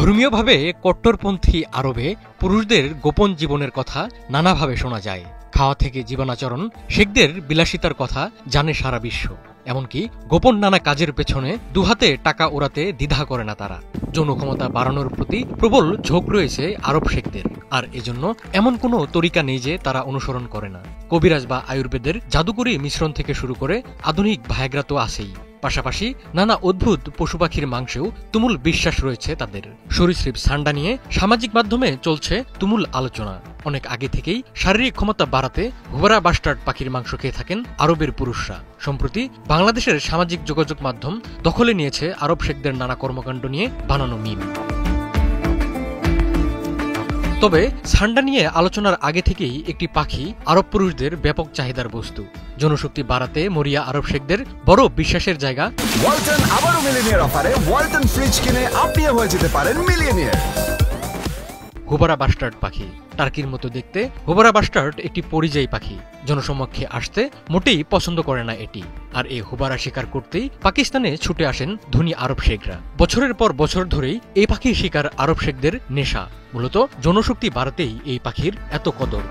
ধর্মীয়ভাবে কট্টরপন্থী আরবে পুরুষদের গোপন জীবনের কথা নানাভাবে শোনা যায়। খাওয়া থেকে জীবনাচরণ, শেখদের বিলাসিতার কথা জানে সারা বিশ্ব। এমনকি গোপন নানা কাজের পেছনে দুহাতে টাকা ওড়াতে দ্বিধা করে না তারা। যৌন ক্ষমতা বাড়ানোর প্রতি প্রবল ঝোঁক রয়েছে আরব শেখদের, আর এজন্য এমন কোনো তরিকা নেই যে তারা অনুসরণ করে না। কবিরাজ বা আয়ুর্বেদের জাদুকরী মিশ্রণ থেকে শুরু করে আধুনিক ভায়াগ্রা তো আছেই। পাশাপাশি নানা অদ্ভুত পশু পাখির মাংসেও তুমুল বিশ্বাস রয়েছে তাদের। সরীসৃপ সান্ডা নিয়ে সামাজিক মাধ্যমে চলছে তুমুল আলোচনা। অনেক আগে থেকেই শারীরিক ক্ষমতা বাড়াতে হুবারা বাস্টার্ড পাখির মাংস খেয়ে থাকেন আরবের পুরুষরা। সম্প্রতি বাংলাদেশের সামাজিক যোগাযোগ মাধ্যম দখলে নিয়েছে আরব শেখদের নানা কর্মকাণ্ড নিয়ে বানানো মিম। তবে সান্ডা নিয়ে আলোচনার আগে থেকেই একটি পাখি আরব পুরুষদের ব্যাপক চাহিদার বস্তু। জনশক্তি বাড়াতে মরিয়া আরব শেখদের বড় বিশ্বাসের জায়গা। ওয়ালটন আবারও মিলিয়নিয়ার অফারে ওয়ালটন ফ্রিজ কিনে আপনিও হয়ে যেতে পারেন মিলিয়নিয়ার। হুবারা বাস্টার্ড পাখি টার্কির মতো দেখতে হুবারা বাস্টার্ড একটি পরিযায়ী পাখি। জনসমক্ষে আসতে মোটেই পছন্দ করে না এটি। আর এই হুবারা শিকার করতেই পাকিস্তানে ছুটে আসেন ধনী আরব শেখরা। বছরের পর বছর ধরেই এই পাখির শিকার আরব শেখদের নেশা। মূলত জনশক্তি বাড়াতেই এই পাখির এত কদর।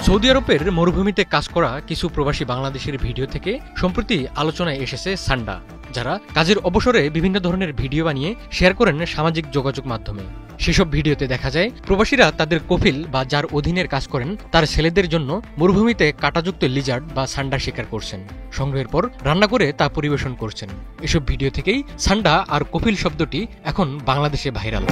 সৌদি আরবের মরুভূমিতে কাজ করা কিছু প্রবাসী বাংলাদেশের ভিডিও থেকে সম্প্রতি আলোচনায় এসেছে সান্ডা, যারা কাজের অবসরে বিভিন্ন ধরনের ভিডিও বানিয়ে শেয়ার করেন সামাজিক যোগাযোগ মাধ্যমে। সেসব ভিডিওতে দেখা যায় প্রবাসীরা তাদের কফিল বা যার অধীনের কাজ করেন তার ছেলেদের জন্য মরুভূমিতে কাঁটাযুক্ত লিজার্ড বা সান্ডা শিকার করছেন। সংগ্রহের পর রান্না করে তা পরিবেশন করছেন। এসব ভিডিও থেকেই সান্ডা আর কফিল শব্দটি এখন বাংলাদেশে ভাইরাল।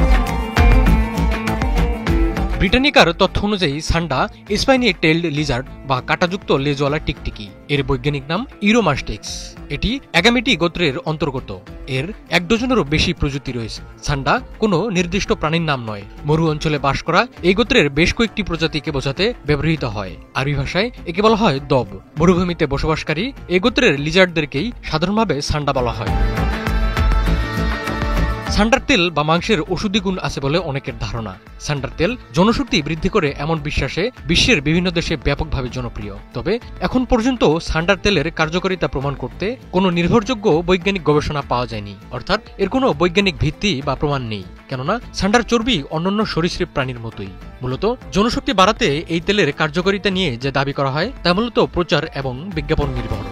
ব্রিটানিকার তথ্য অনুযায়ী সান্ডা স্পাইনি টেইলড লিজার্ড বা কাঁটাযুক্ত লেজওয়ালা টিকটিকি। এর বৈজ্ঞানিক নাম ইউরোমাস্টিক্স। এটি অ্যাগামিটি গোত্রের অন্তর্গত। এর 1 ডজনেরও বেশি প্রজাতি রয়েছে। সান্ডা কোনো নির্দিষ্ট প্রাণীর নাম নয়, মরু অঞ্চলে বাস করা এই গোত্রের বেশ কয়েকটি প্রজাতিকে বোঝাতে ব্যবহৃত হয়। আরবি ভাষায় একে বলা হয় দব। মরুভূমিতে বসবাসকারী এই গোত্রের লিজার্ডদেরকেই সাধারণভাবে সান্ডা বলা হয়। সান্ডার তেল বা মাংসের ঔষধি গুণ আছে বলে অনেকের ধারণা। সান্ডার তেল জনশক্তি বৃদ্ধি করে এমন বিশ্বাসে বিশ্বের বিভিন্ন দেশে ব্যাপকভাবে জনপ্রিয়। তবে এখন পর্যন্ত সান্ডার তেলের কার্যকারিতা প্রমাণ করতে কোনো নির্ভরযোগ্য বৈজ্ঞানিক গবেষণা পাওয়া যায়নি, অর্থাৎ এর কোনো বৈজ্ঞানিক ভিত্তি বা প্রমাণ নেই। কেননা সান্ডার চর্বি অন্যান্য সরীসৃপ প্রাণীর মতোই। মূলত জনশক্তি বাড়াতে এই তেলের কার্যকারিতা নিয়ে যে দাবি করা হয় তা মূলত প্রচার এবং বিজ্ঞাপন নির্ভর।